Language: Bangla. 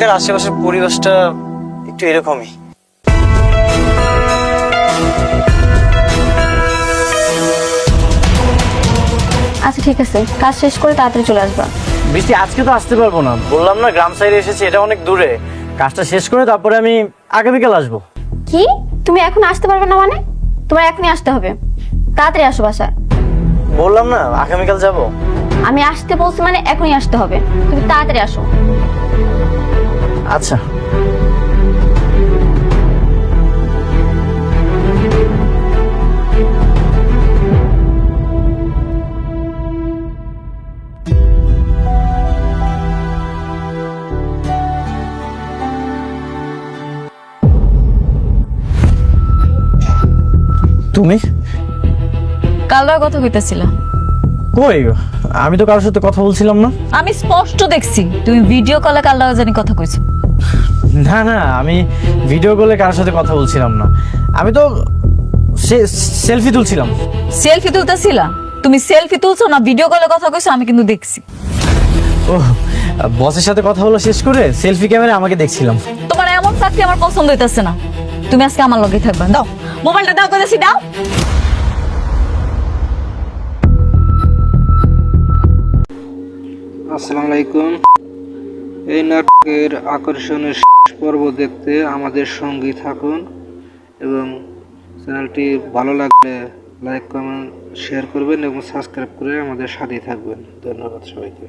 এখানকার আশেপাশের পরিবেশটা একটু এরকমই। আচ্ছা ঠিক আছে, কাজ শেষ করে তাড়াতাড়ি চলে আসবা। বৃষ্টি, আজকে তো আসতে পারবো না, বললাম না গ্রাম সাইডে এসেছি, এটা অনেক দূরে। কাজটা শেষ করে তারপরে আমি আগামীকাল আসবো। কি, তুমি এখন আসতে পারবে না? মানে তোমার এখনই আসতে হবে, তাড়াতাড়ি আসো বাসায়। বললাম না আগামীকাল যাব। আমি আসতে বলছি মানে এখনই আসতে হবে, তুমি তাড়াতাড়ি আসো। আচ্ছা। তুমি কালরা কথা কইতাছিলা? কই, আমি তো কারোর সাথে কথা বলছিলাম না। আমি স্পষ্ট দেখছি তুমি ভিডিও কলে কালরা জানি কথা কইছো। না না, আমি ভিডিও কলে কারোর সাথে কথা বলছিলাম না, আমি তো সেলফি তুলছিলাম। সেলফি তুলতেছিলা? তুমি সেলফি তুলছো না ভিডিও কলে কথা কইছো আমি কিন্তু দেখছি। ও, বসের সাথে কথা বলা শেষ করে সেলফি ক্যামেরা আমাকে দেখছিলাম। তোমার এমন চাকরি আমার পছন্দ হইতাছে না, তুমি আজকে আমার লগে থাকবা। দাও মোবাইলটা, দাও কইতাছি দাও। আসসালামু আলাইকুম। এই নাটকের আকর্ষণীয় শেষ পর্ব দেখতে আমাদের সঙ্গী থাকুন এবং চ্যানেলটি ভালো লাগলে লাইক কমেন্ট শেয়ার করবেন এবং সাবস্ক্রাইব করে আমাদের সাথেই থাকবেন। ধন্যবাদ সবাইকে।